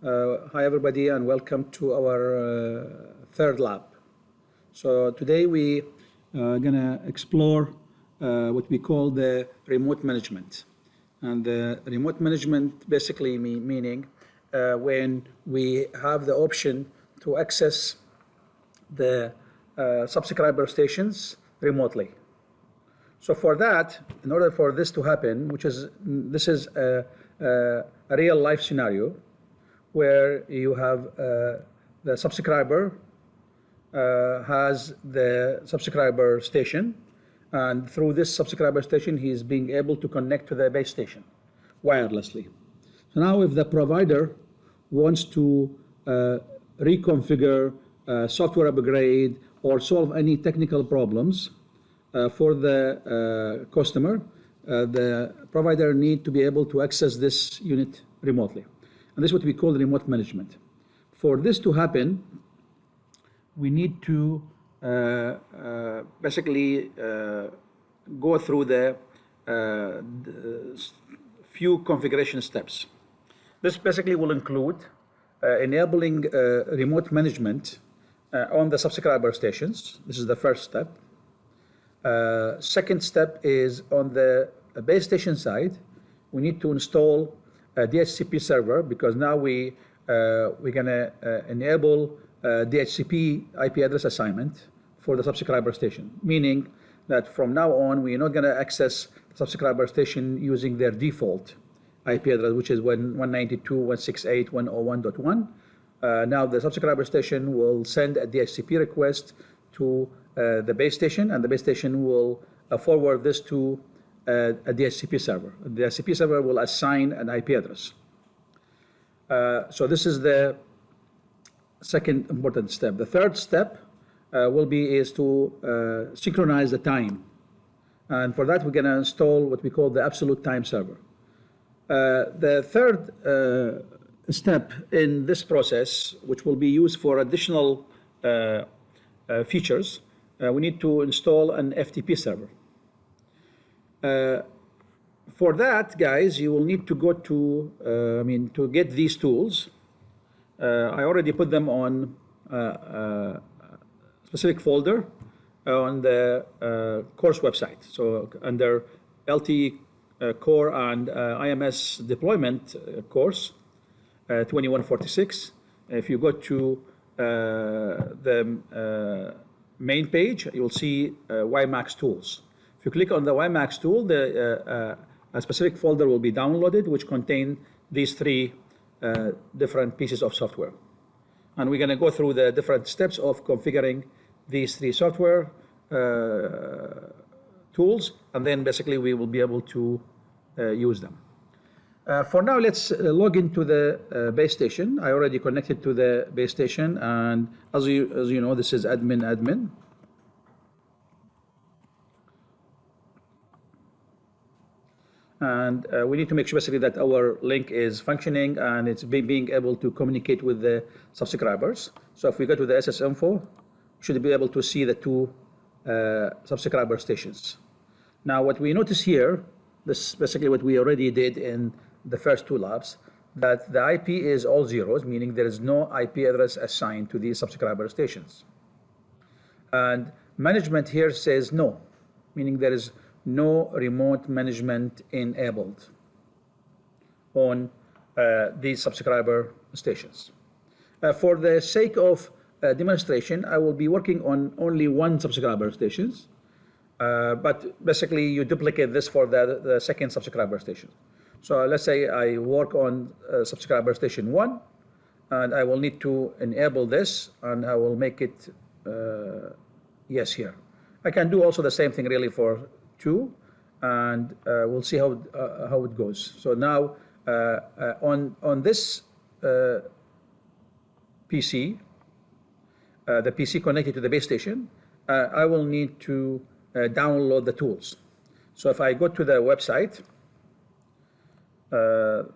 Hi everybody and welcome to our third lab. So today we are going to explore what we call the remote management. And the remote management basically meaning when we have the option to access the subscriber stations remotely. So for that, in order for this to happen, this is a real life scenario where you have the subscriber has the subscriber station, and through this subscriber station he is being able to connect to the base station wirelessly. So now if the provider wants to reconfigure, software upgrade, or solve any technical problems for the customer, the provider need to be able to access this unit remotely. And this is what we call remote management. For this to happen, we need to basically go through the few configuration steps. This basically will include enabling remote management on the subscriber stations. This is the first step. Second step is on the base station side, we need to install a DHCP server, because now we're going to enable DHCP IP address assignment for the subscriber station, meaning that from now on we're not going to access the subscriber station using their default IP address, which is 192.168.101.1. Now the subscriber station will send a DHCP request to the base station, and the base station will forward this to a DHCP server. The DHCP server will assign an IP address. So this is the second important step. The third step is to synchronize the time. And for that, we're going to install what we call the absolute time server. The third step in this process, which will be used for additional features, we need to install an FTP server. For that, guys, you will need to go to, to get these tools. I already put them on a specific folder on the course website. So under LTE core and IMS deployment course 2146, if you go to the main page, you will see WiMAX tools. If you click on the WiMAX tool, a specific folder will be downloaded, which contain these three different pieces of software. And we're going to go through the different steps of configuring these three software tools, and then basically we will be able to use them. For now, let's log into the base station. I already connected to the base station, and as you know, this is admin. And we need to make sure basically that our link is functioning and it's being able to communicate with the subscribers. So if we go to the SS info, we should be able to see the two subscriber stations. Now what we notice here, this is basically what we already did in the first two labs, that the IP is all zeros, meaning there is no IP address assigned to these subscriber stations. And management here says no, meaning there is no remote management enabled on these subscriber stations. For the sake of demonstration, I will be working on only one subscriber stations, but basically you duplicate this for the second subscriber station. So let's say I work on subscriber station 1, and I will need to enable this, and I will make it yes here. I can do also the same thing really for 2, and we'll see how it goes. So now on this PC, the PC connected to the base station, I will need to download the tools. So if I go to the website, the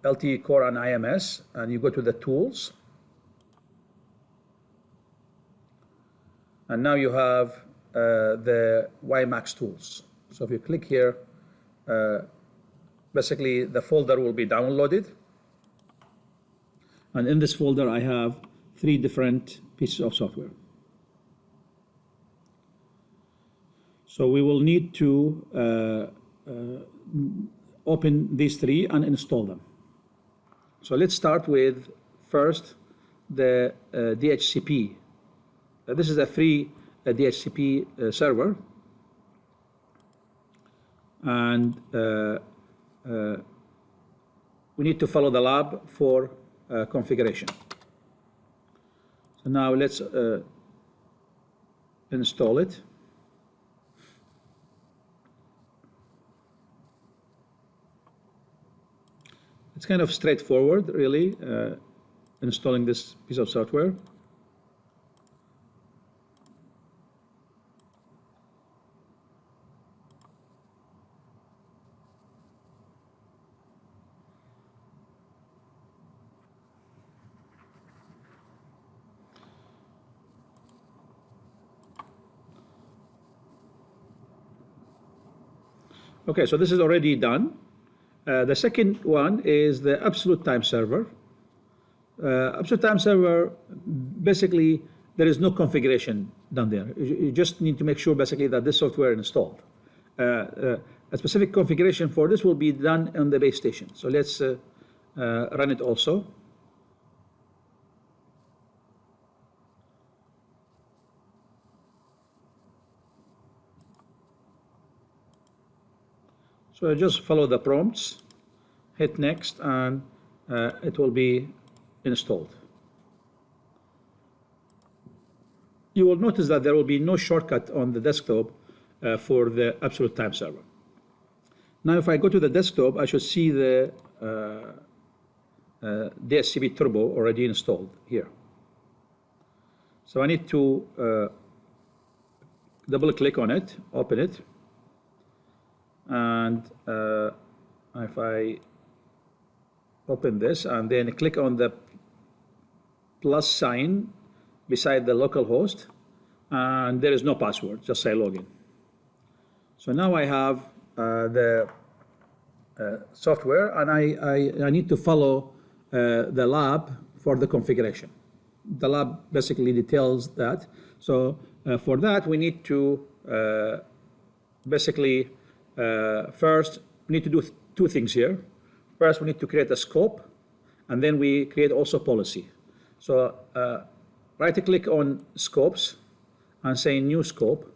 LTE core and IMS, and you go to the tools, and now you have the WiMAX tools. So if you click here, basically the folder will be downloaded. And in this folder, I have 3 different pieces of software. So we will need to open these 3 and install them. So let's start with first the DHCP. This is a free DHCP server, and we need to follow the lab for configuration. So now let's install it. It's kind of straightforward, really, installing this piece of software. Okay, so this is already done. The second one is the absolute time server. Absolute time server, basically, there is no configuration done there. You just need to make sure, basically, that this software is installed. A specific configuration for this will be done on the base station. So let's run it also. So just follow the prompts, hit next, and it will be installed. You will notice that there will be no shortcut on the desktop for the absolute time server. Now, if I go to the desktop, I should see the DHCP Turbo already installed here. So I need to double click on it, open it. And if I open this and then click on the plus sign beside the local host, and there is no password, just say login. So now I have the software, and I need to follow the lab for the configuration. The lab basically details that. So for that, we need to basically first, we need to do 2 things here. First, we need to create a scope, and then we create also policy. So right-click on scopes and say new scope.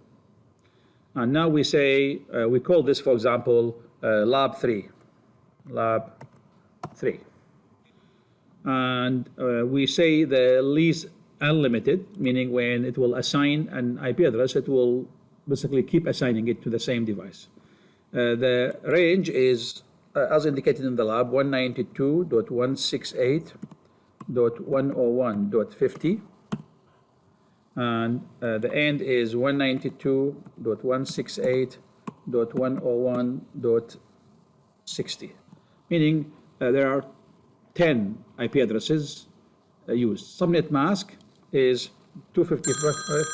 And now we say, we call this, for example, lab 3. Lab 3. And we say the lease unlimited, meaning when it will assign an IP address, it will basically keep assigning it to the same device. The range is, as indicated in the lab, 192.168.101.50, and the end is 192.168.101.60, meaning there are 10 IP addresses used. Subnet mask is 255.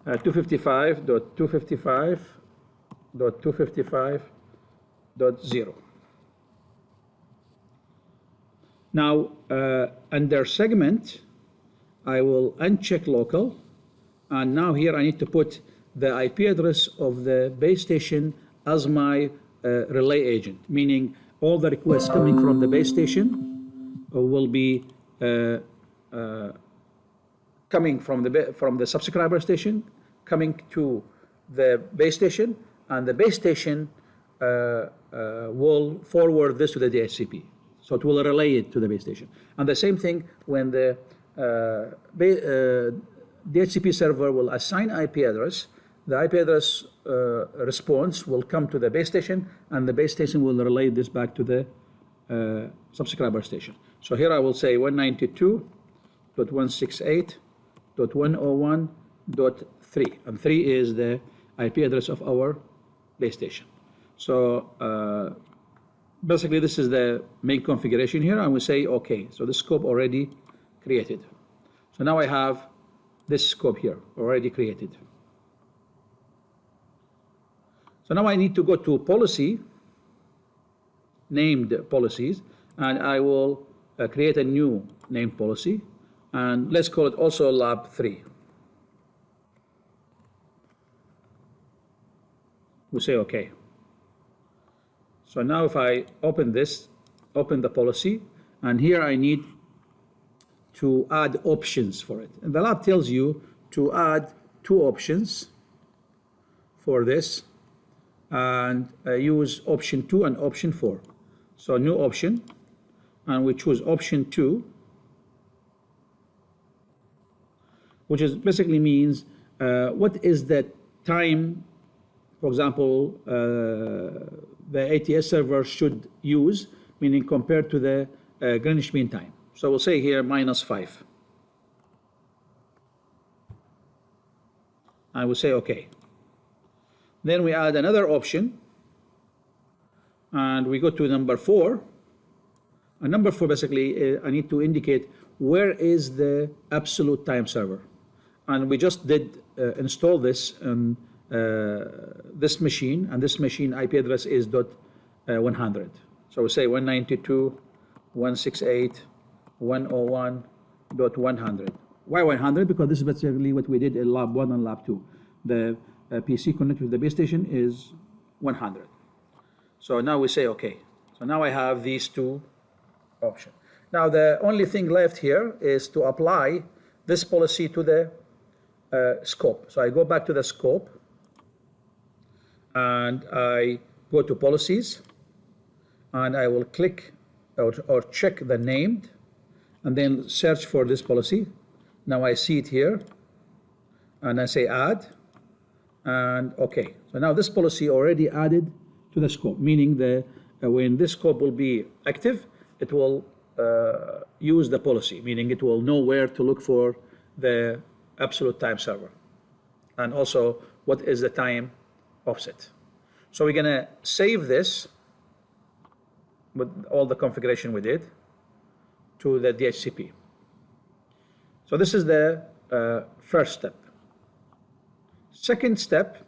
255.255.255.0. Now, under segment, I will uncheck local, and now here I need to put the IP address of the base station as my relay agent, meaning all the requests coming from the base station will be coming from the subscriber station, coming to the base station, and the base station will forward this to the DHCP. So it will relay it to the base station. And the same thing when the DHCP server will assign IP address, the IP address response will come to the base station, and the base station will relay this back to the subscriber station. So here I will say 192.168.101.3, and 3 is the IP address of our base station. So basically this is the main configuration here, and we say okay. So the scope already created. So now I have this scope here already created. So So now I need to go to policy, named policies, and I will create a new named policy, and let's call it also lab 3. We say OK. So now if I open this, open the policy, and here I need to add options for it. And the lab tells you to add 2 options for this, and use option 2 and option 4. So new option, and we choose option 2, which is basically means what is the time, for example, the ATS server should use, meaning compared to the Greenwich Mean Time. So we'll say here -5. I will say OK. Then we add another option, and we go to number 4. And number 4, basically, I need to indicate where is the absolute time server. And we just did install this on this machine, and this machine IP address is .100. So we say 192.168.101.100. Why 100? Because this is basically what we did in lab 1 and lab 2. The PC connected to the base station is 100. So now we say OK. So now I have these 2 options. Now the only thing left here is to apply this policy to the scope. So I go back to the scope, and I go to policies, and I will click or check the named, and then search for this policy. Now I see it here, and I say add, and OK. So now this policy already added to the scope, meaning that when this scope will be active, it will use the policy, meaning it will know where to look for the absolute time server, and also what is the time offset. So we're going to save this with all the configuration we did to the DHCP. So this is the first step. Second step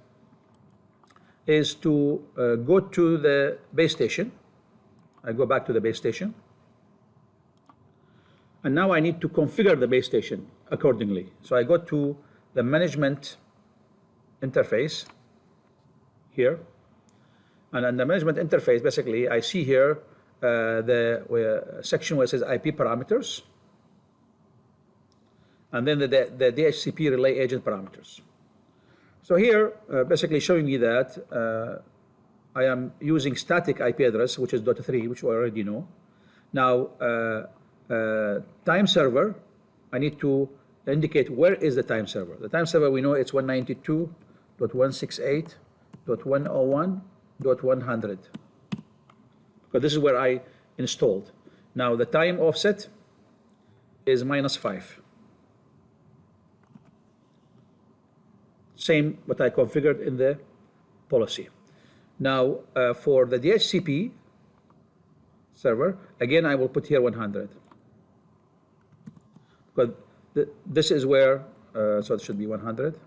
is to go to the base station. I go back to the base station. And now I need to configure the base station accordingly. So I go to the management interface here. And on the management interface, basically, I see here the section where it says IP parameters, and then the DHCP relay agent parameters. So here, basically showing you that I am using static IP address, which is .3, which we already know. Now, time server, I need to indicate where is the time server. The time server, we know it's 192.168.101.100, because this is where I installed. Now, the time offset is -5. Same what I configured in the policy. Now, for the DHCP server, again, I will put here 100. But this is where, so it should be 100,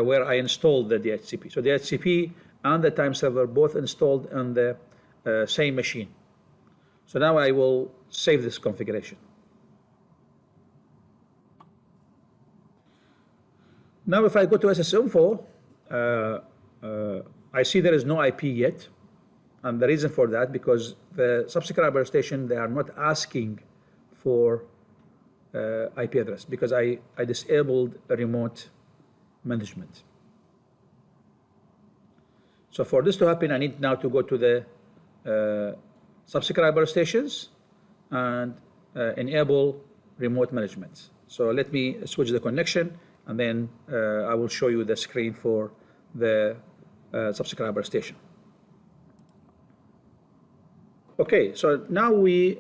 where I installed the DHCP. So the DHCP and the time server both installed on the same machine. So now I will save this configuration. Now if I go to SSInfo, I see there is no IP yet. And the reason for that, because the subscriber station, they are not asking for IP address, because I disabled remote management. So for this to happen, I need now to go to the subscriber stations and enable remote management. So let me switch the connection, and then I will show you the screen for the subscriber station. Okay, so now we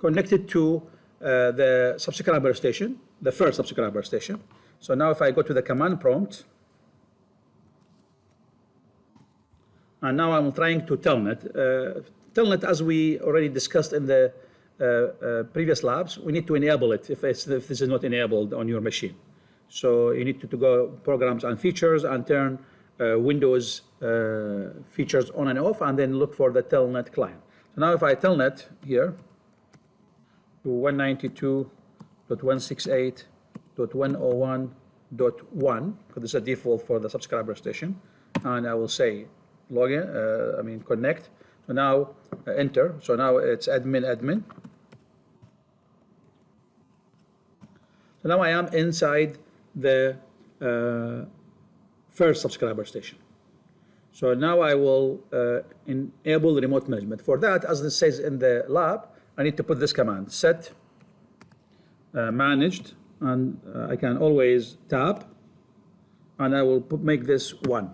connected to the subscriber station, the first subscriber station. So now if I go to the command prompt, and now I'm trying to telnet. Telnet, as we already discussed in the previous labs, we need to enable it if this is not enabled on your machine. So you need to go programs and features and turn Windows features on and off, and then look for the telnet client. So now if I telnet here to 192.168.101.1, because this is a default for the subscriber station, and I will say login, connect. So now enter. So now it's admin. So now I am inside the first subscriber station. So now I will enable remote management. For that, as it says in the lab, I need to put this command, set managed, and I can always tab, and I will make this 1.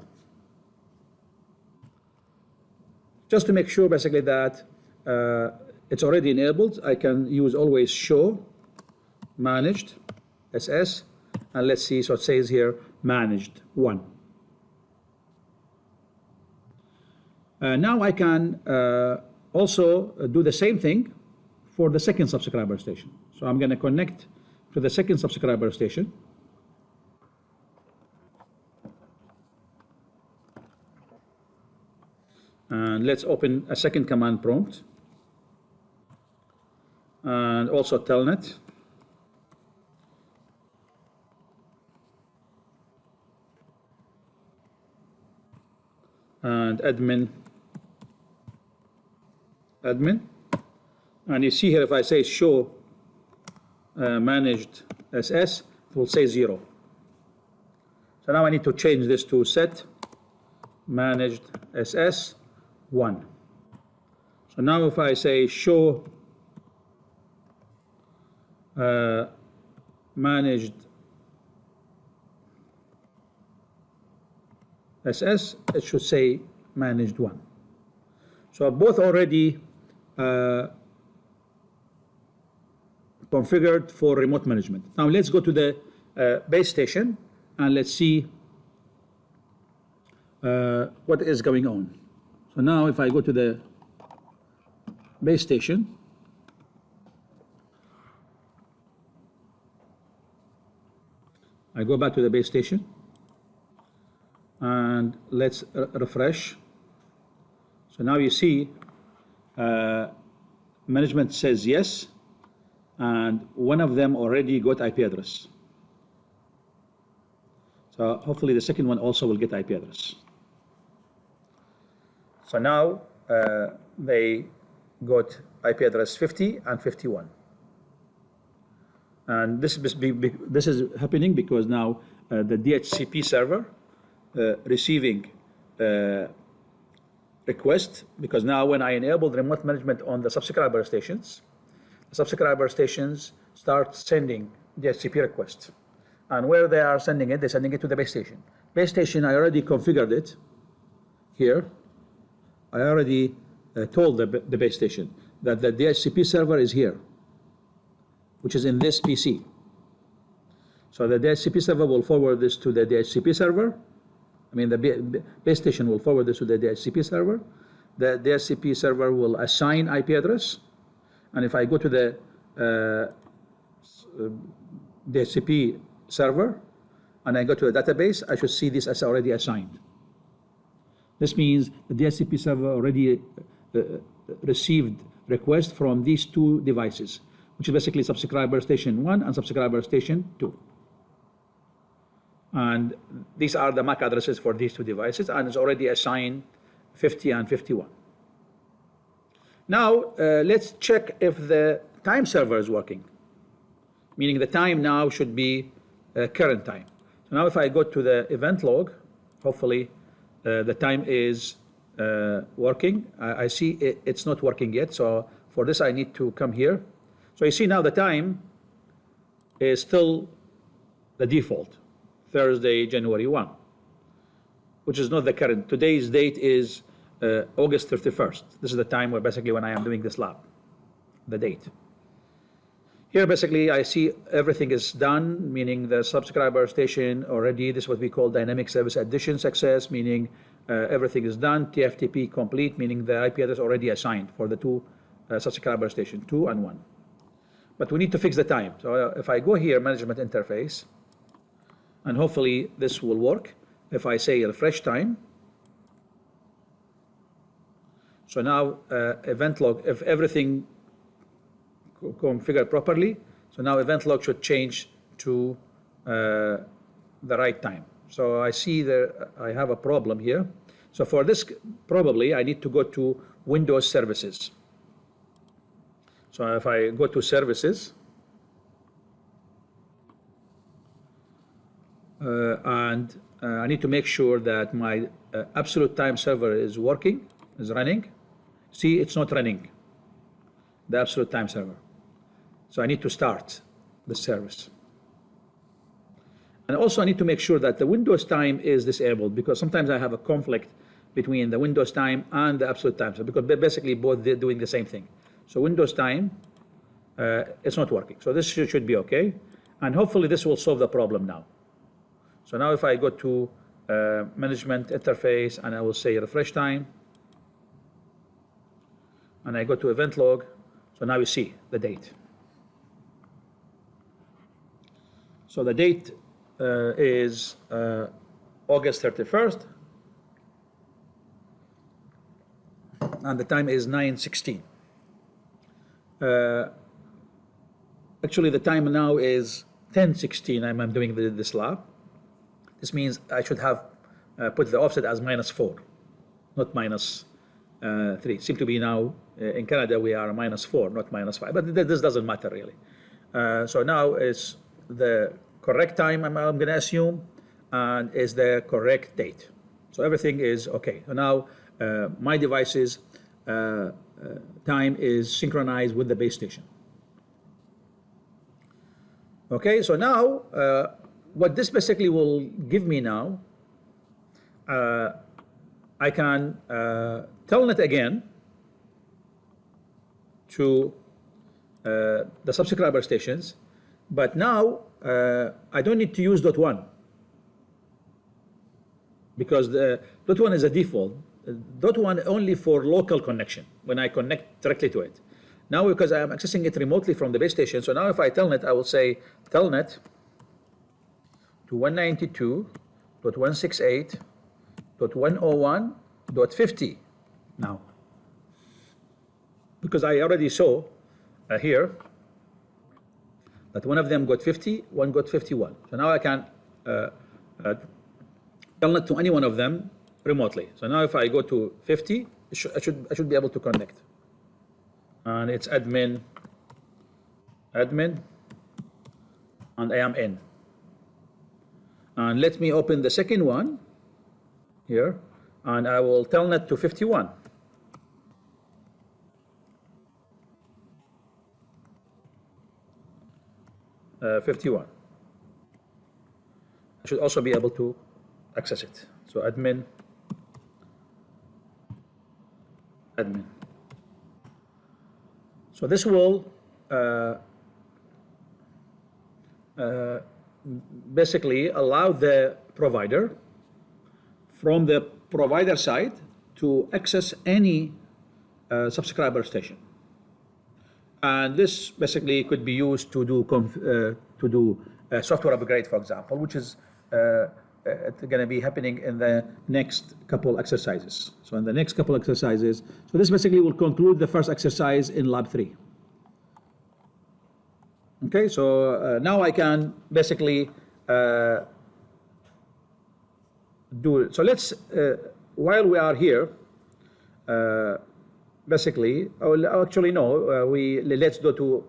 Just to make sure basically that it's already enabled, I can use always show managed SS, and let's see, so it says here managed 1. Now I can also do the same thing for the second subscriber station. So I'm going to connect to the second subscriber station. And let's open a second command prompt. And also telnet. And admin. And you see here, if I say show managed SS, it will say 0. So now I need to change this to set managed SS 1. So now if I say show managed SS, it should say managed 1. So both already configured for remote management. Now let's go to the base station and let's see what is going on. So now if I go to the base station, I go back to the base station and let's refresh. So now you see management says yes, and one of them already got IP address. So hopefully the second one also will get IP address. So now they got IP address 50 and 51. And this is happening because now the DHCP server receiving request, because now when I enabled remote management on the subscriber stations start sending DHCP requests. And where they are sending it, they're sending it to the base station. Base station, I already configured it here. I already told the base station that the DHCP server is here, which is in this PC. So the DHCP server will forward this to the DHCP server. I mean, the base station will forward this to the DHCP server. The DHCP server will assign IP address. And if I go to the DHCP server and I go to the database, I should see this as already assigned. This means the DHCP server already received requests from these two devices, which is basically subscriber station 1 and subscriber station 2. And these are the MAC addresses for these two devices, and it's already assigned 50 and 51. Now, let's check if the time server is working, meaning the time now should be current time. So now if I go to the event log, hopefully the time is working. I see it's not working yet, so for this I need to come here. So you see now the time is still the default, Thursday, January 1, which is not the current. Today's date is August 31st. This is the time where basically when I am doing this lab, the date. Here basically I see everything is done, meaning the subscriber station already, this is what we call dynamic service addition success, meaning everything is done, TFTP complete, meaning the IP address already assigned for the two subscriber station, 2 and 1. But we need to fix the time. So if I go here, management interface, and hopefully this will work. If I say refresh time, so now event log, if everything configured properly, so now event log should change to the right time. So I see that I have a problem here. So for this, probably I need to go to Windows Services. So if I go to Services, and I need to make sure that my absolute time server is working, is running. See, it's not running, the absolute time server. So I need to start the service. And also I need to make sure that the Windows time is disabled, because sometimes I have a conflict between the Windows time and the absolute time server, because basically both they're doing the same thing. So Windows time, it's not working. So this should be okay. And hopefully this will solve the problem now. So now if I go to management interface and I will say refresh time, and I go to event log, so now you see the date. So the date is August 31st, and the time is 9:16. Actually, the time now is 10:16. I'm doing this lab. This means I should have put the offset as -4, not -3. Seem to be now in Canada we are -4, not -5. But this doesn't matter really. So now it's the correct time, I'm going to assume, and is the correct date. So everything is okay. So now my device's time is synchronized with the base station. Okay, so now what this basically will give me now, I can telnet again to the subscriber stations, but now I don't need to use .1, because the .1 is a default. .1 only for local connection, when I connect directly to it. Now, because I am accessing it remotely from the base station, so now if I telnet, I will say telnet to 192.168.101.50 now. Because I already saw here that one of them got 50, one got 51. So now I can telnet to any one of them remotely. So now if I go to 50, I should be able to connect. And it's admin, and I am in. And let me open the second one here, and I will telnet to 51. I should also be able to access it. So admin. So this will basically allow the provider, from the provider side, to access any subscriber station. And this basically could be used to do software upgrade, for example, which is going to be happening in the next couple exercises. So in the next couple exercises, so this basically will conclude the first exercise in lab 3. Okay, so now I can basically do it. So let's, while we are here, basically, actually no, let's go to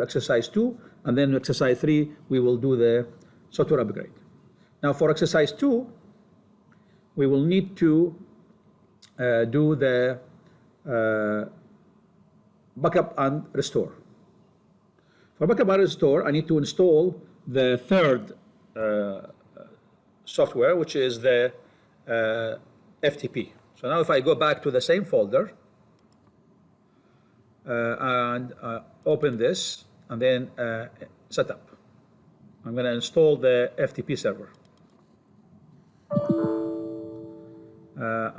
exercise 2, and then exercise 3 we will do the software upgrade. Now for exercise 2, we will need to do the backup and restore. For backup and restore, I need to install the third software, which is the FTP. So now if I go back to the same folder and open this, and then setup, I'm going to install the FTP server.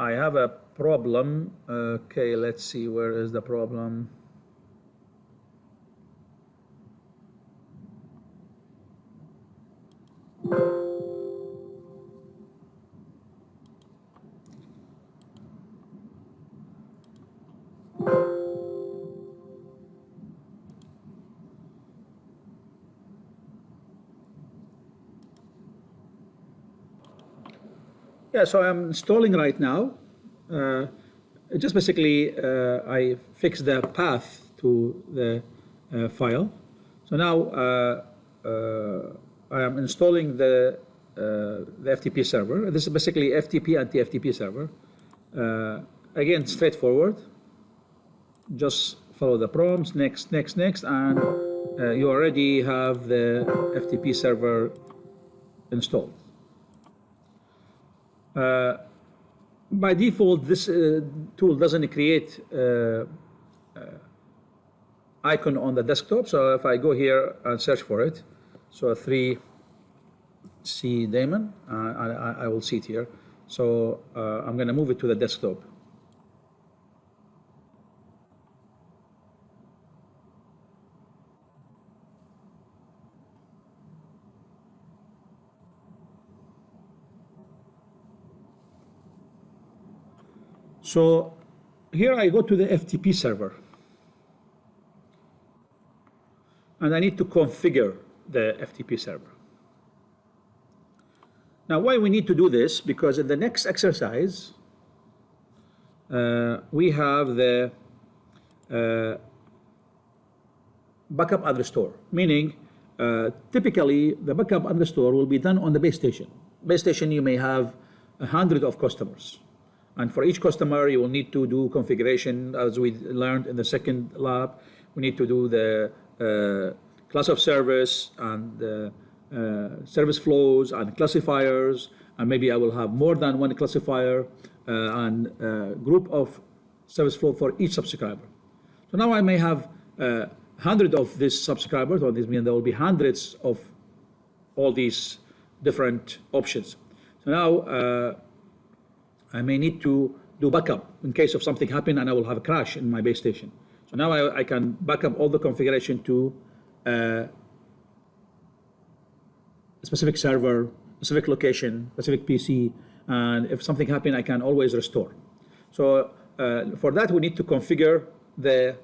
I have a problem. Okay, let's see, where is the problem? Yeah, so I'm installing right now. Just basically, I fix the path to the file. So now I am installing the FTP server. This is basically FTP and TFTP server. Again, straightforward. Just follow the prompts, next, next, next, and you already have the FTP server installed. By default, this tool doesn't create icon on the desktop. So if I go here and search for it, so 3C daemon, I will see it here. So I'm going to move it to the desktop. So here I go to the FTP server. And I need to configure the FTP server. Now, why we need to do this? Because in the next exercise, we have the backup and restore, meaning typically the backup and restore will be done on the base station. Base station, you may have 100 of customers. And for each customer, you will need to do configuration, as we learned in the second lab. We need to do the class of service and service flows and classifiers, and maybe I will have more than one classifier and group of service flow for each subscriber. So now I may have 100 of these subscribers, or this means there will be hundreds of all these different options. So now I may need to do backup in case of something happen and I will have a crash in my base station. So now I can back up all the configuration to a specific server, specific location, specific PC, and if something happens, I can always restore. So for that, we need to configure the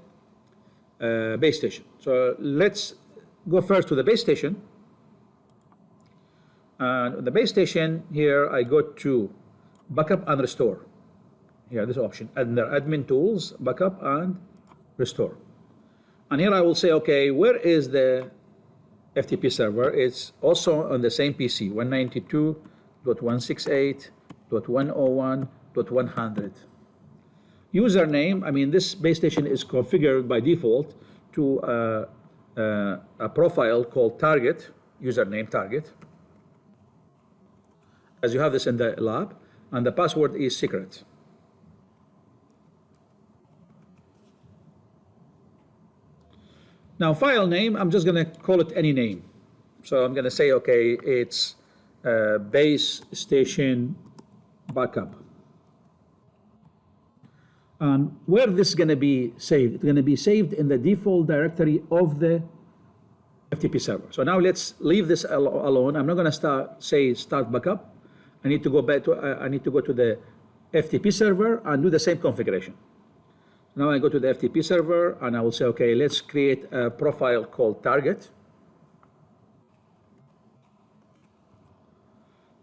base station. So let's go first to the base station. And the base station here, I go to backup and restore. Here, this option, under admin tools, backup and restore. And here I will say, okay, where is the FTP server? It's also on the same PC, 192.168.101.100. Username, I mean, this base station is configured by default to a profile called target, username target, as you have this in the lab, and the password is secret. Now, file name, I'm just going to call it any name. So I'm going to say, okay, it's base station backup. And where this is going to be saved? It's going to be saved in the default directory of the FTP server. So now let's leave this alone. I'm not going to start backup. I need to go back to the FTP server and do the same configuration. Now I go to the FTP server and I will say, okay, let's create a profile called target.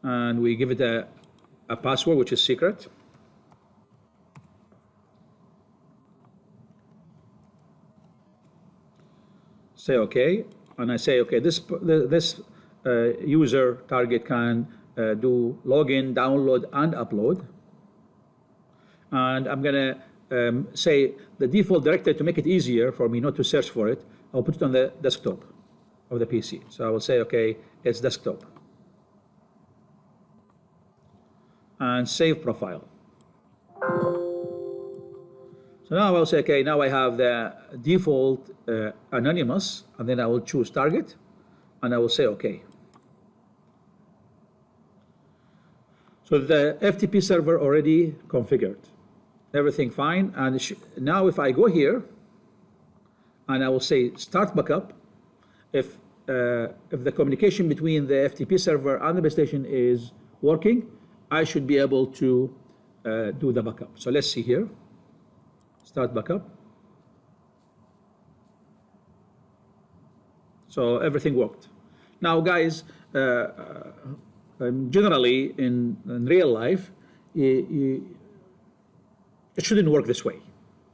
And we give it a password, which is secret. Say okay, and I say, okay, this user target can do login, download, and upload. And I'm going to say the default directory, to make it easier for me not to search for it, I'll put it on the desktop of the PC. So I will say, okay, it's desktop. And save profile. So now I will say, okay, now I have the default anonymous, and then I will choose target, and I will say, okay. So the FTP server already configured. Everything fine. And now if I go here, and I will say start backup, if the communication between the FTP server and the base station is working, I should be able to do the backup. So let's see here. Start backup. So everything worked. Now, guys, generally in real life, it shouldn't work this way.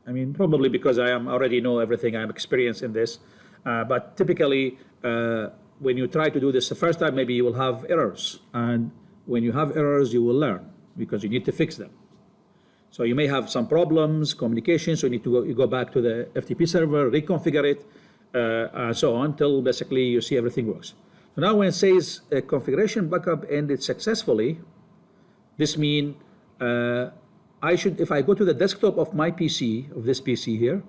I mean, probably because I am already know everything, I'm experienced in this. But typically, when you try to do this the first time, maybe you will have errors. And when you have errors, you will learn because you need to fix them. So you may have some problems, communication, so you need to go back to the FTP server, reconfigure it, and so on, till basically you see everything works. So now when it says configuration backup ended successfully, this means if I go to the desktop of my PC, of this PC here,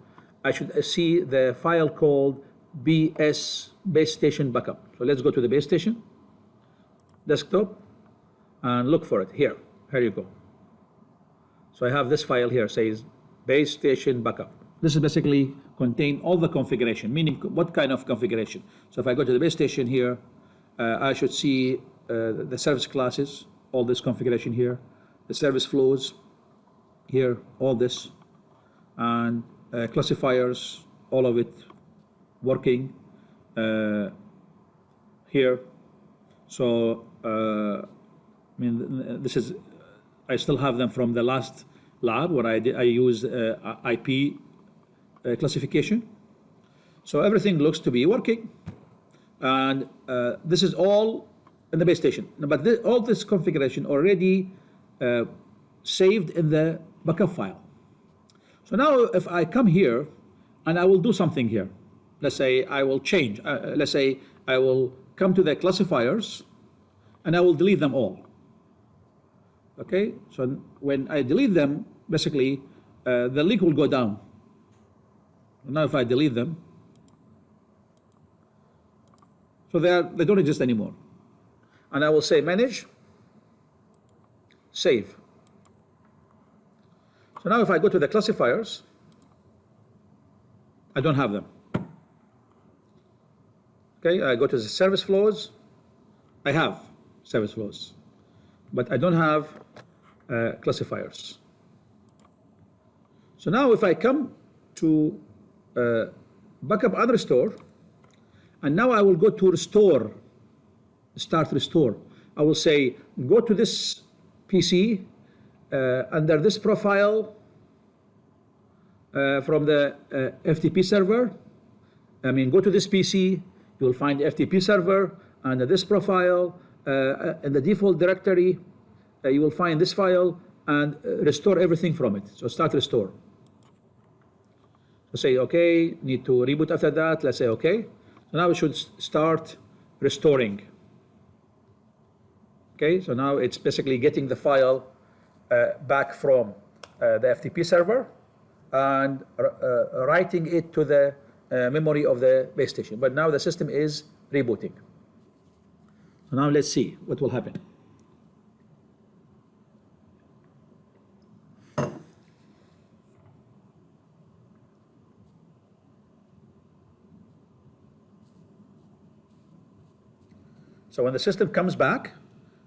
I should see the file called base station backup. So let's go to the base station, desktop, and look for it here. Here you go. So I have this file here, says base station backup. This is basically contain all the configuration, meaning what kind of configuration. So if I go to the base station here, I should see the service classes, all this configuration here, the service flows here, all this, and classifiers, all of it working here. So I mean, this is, I still have them from the last lab where I used IP classification. So everything looks to be working, and this is all in the base station. But all this configuration already saved in the backup file. So now if I come here and I will do something here, let's say I will change, let's say I will come to the classifiers and I will delete them all. Okay, so when I delete them, basically the link will go down. Now if I delete them, so they don't exist anymore. And I will say manage, save. So now if I go to the classifiers, I don't have them. Okay, I go to the service flows, I have service flows, but I don't have classifiers. So now if I come to backup and restore, and now I will go to restore, start restore. I will say go to this PC under this profile from the FTP server. I mean, go to this PC, you will find the FTP server, under this profile, in the default directory, you will find this file, and restore everything from it. So start restore. So say, okay, need to reboot after that, let's say okay. So now we should start restoring. Okay, so now it's basically getting the file back from the FTP server and writing it to the memory of the base station. But now the system is rebooting. So now let's see what will happen. So when the system comes back,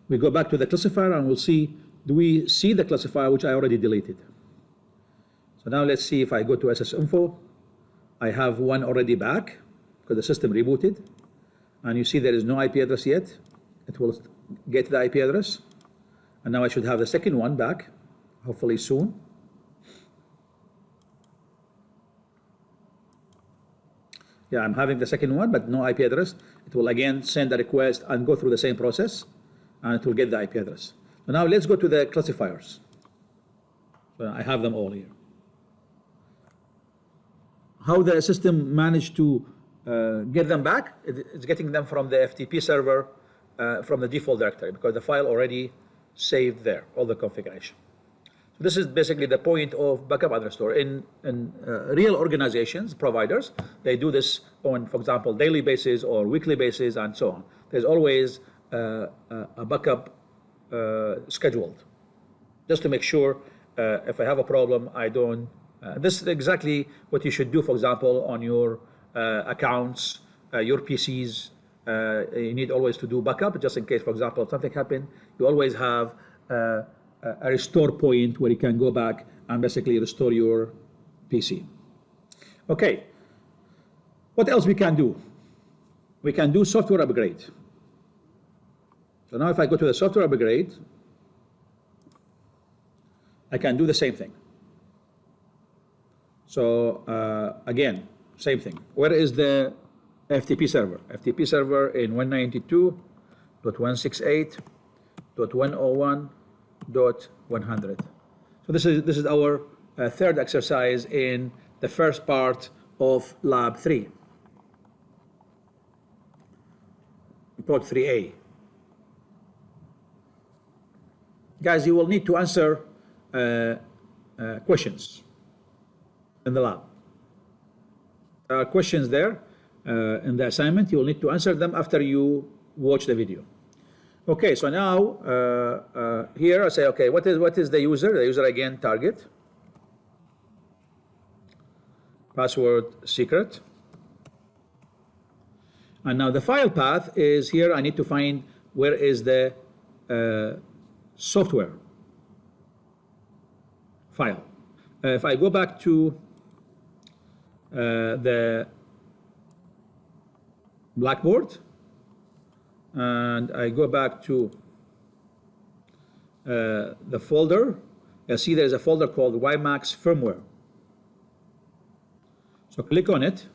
we go back to the classifier and we'll see, do we see the classifier which I already deleted? So now let's see if I go to SSInfo, I have one already back because the system rebooted, and you see there is no IP address yet. It will get the IP address, and now I should have the second one back, hopefully soon. Yeah, I'm having the second one, but no IP address. It will again send a request and go through the same process, and it will get the IP address. So now let's go to the classifiers. So I have them all here. How the system managed to get them back? It's getting them from the FTP server, from the default directory, because the file already saved there, all the configuration. So this is basically the point of backup and restore. In real organizations, providers, they do this on, for example, daily basis or weekly basis and so on. There's always a backup scheduled, just to make sure if I have a problem, I don't. This is exactly what you should do, for example, on your accounts, your PCs. You need always to do backup, just in case, for example, if something happened, you always have a restore point where you can go back and basically restore your PC. Okay, what else we can do? We can do software upgrade. So now if I go to the software upgrade, I can do the same thing. So again, same thing. Where is the FTP server? FTP server in 192.168.101.100. So this is our third exercise in the first part of Lab 3. Report 3A. Guys, you will need to answer questions in the lab. There are questions there in the assignment. You will need to answer them after you watch the video. Okay, so now here I say, okay, what is the user? The user again, target, password, secret. And now the file path is here. I need to find where is the software file. If I go back to the Blackboard and I go back to the folder, you'll see there's a folder called WiMAX firmware. So click on it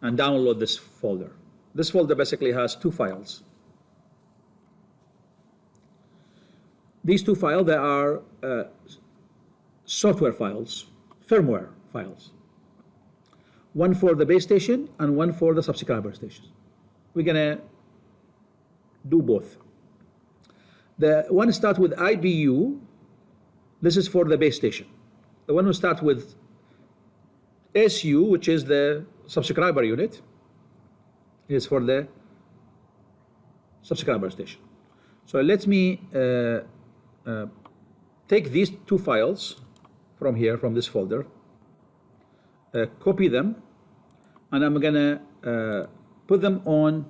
and download this folder. This folder basically has two files. These two files, they are software files, firmware files. One for the base station and one for the subscriber station. We're gonna do both. The one starts with IBU, this is for the base station. The one who starts with SU, which is the subscriber unit, is for the subscriber station. So let me take these two files from here, from this folder, copy them, and I'm gonna put them on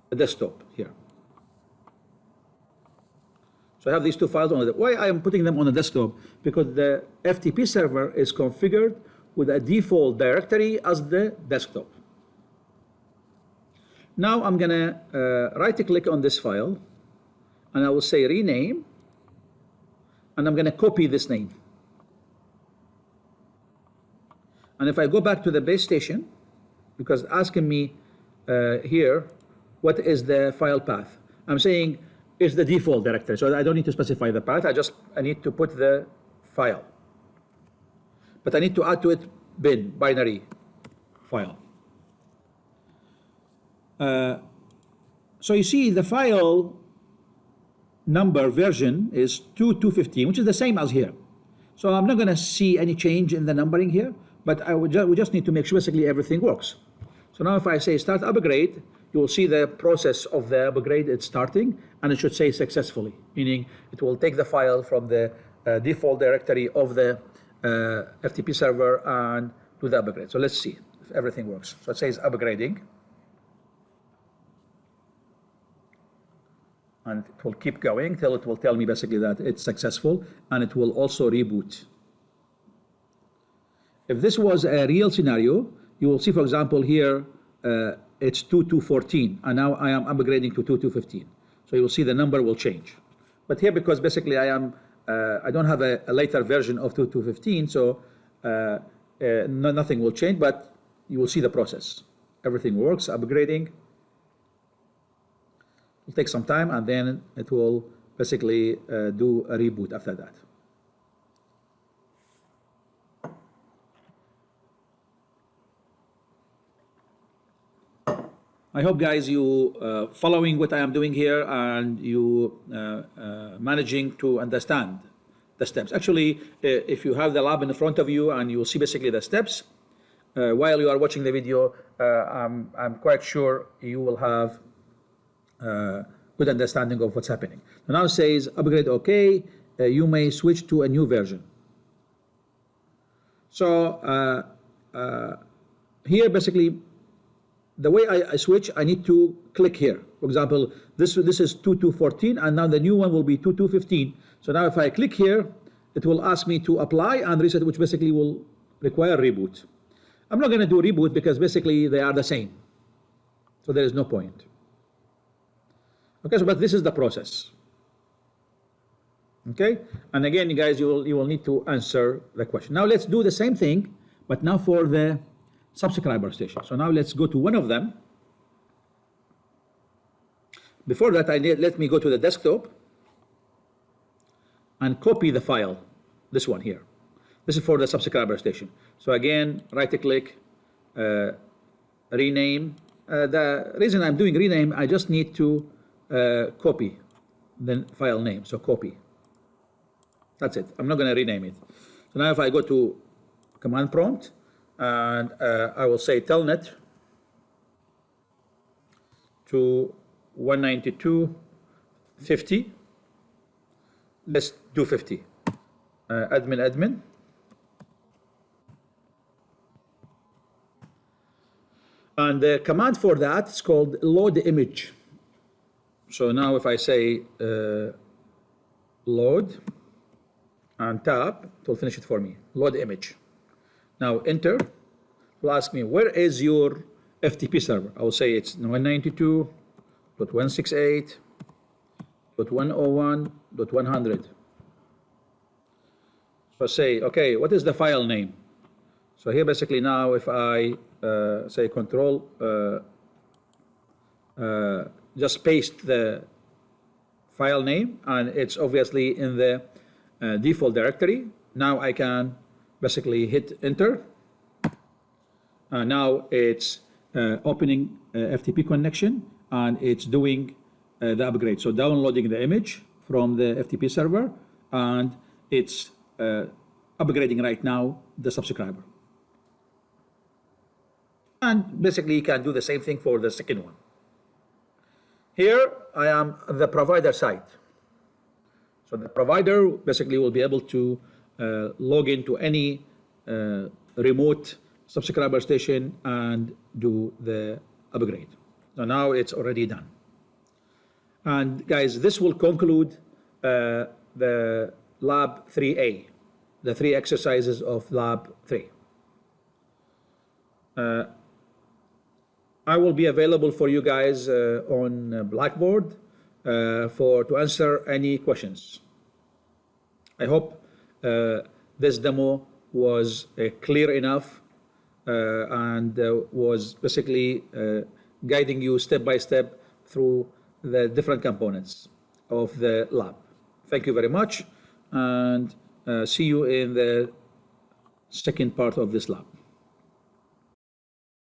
the desktop here. So I have these two files on the, why I am putting them on the desktop? Because the FTP server is configured with a default directory as the desktop. Now I'm gonna right click on this file and I will say rename, and I'm gonna copy this name. And if I go back to the base station, because asking me here, what is the file path? I'm saying it's the default directory, so I don't need to specify the path, I need to put the file. But I need to add to it bin, binary file. So you see the file number version is 2215, which is the same as here. So I'm not going to see any change in the numbering here, but we just need to make sure basically everything works. So now if I say start upgrade, you will see the process of the upgrade, it's starting, and it should say successfully, meaning it will take the file from the default directory of the FTP server and do the upgrade. So let's see if everything works. So it says upgrading. And it will keep going till it will tell me basically that it's successful, and it will also reboot. If this was a real scenario, you will see, for example, here it's 2214, and now I am upgrading to 2215. So you will see the number will change. But here, because basically I don't have a later version of 2215, so nothing will change, but you will see the process. Everything works, upgrading. It'll take some time, and then it will basically do a reboot after that. I hope, guys, you following what I am doing here, and you managing to understand the steps. Actually, if you have the lab in front of you and you will see basically the steps while you are watching the video, I'm quite sure you will have good understanding of what's happening. So now it says upgrade OK, you may switch to a new version. So here basically the way I switch, I need to click here. For example, this is 2214, and now the new one will be 2215. So now if I click here, it will ask me to apply and reset, which basically will require reboot. I'm not going to do reboot because basically they are the same. So there is no point. Okay, so but this is the process. Okay, and again, you guys, you will need to answer the question. Now let's do the same thing, but now for the subscriber station. So now let's go to one of them. Before that, let me go to the desktop and copy the file, this one here. This is for the subscriber station. So again, right-click, rename. The reason I'm doing rename, I just need to copy the file name, so copy. That's it. I'm not going to rename it. So now if I go to command prompt, and I will say telnet to 192.50. Let's do 50. Admin. And the command for that is called load image. So now if I say load and tab, it will finish it for me. Load image. Now enter. It will ask me, where is your FTP server? I will say it's 192.168.101.100. So say, okay, what is the file name? So here basically now if I say control, just paste the file name, and it's obviously in the default directory. Now I can basically hit enter. Now it's opening FTP connection, and it's doing the upgrade. So downloading the image from the FTP server, and it's upgrading right now the subscriber. And basically you can do the same thing for the second one. Here I am on the provider side. So the provider basically will be able to log into any remote subscriber station and do the upgrade. So now it's already done. And guys, this will conclude the lab 3A, the 3 exercises of lab 3. I will be available for you guys on Blackboard to answer any questions. I hope this demo was clear enough and was basically guiding you step by step through the different components of the lab. Thank you very much, and see you in the second part of this lab.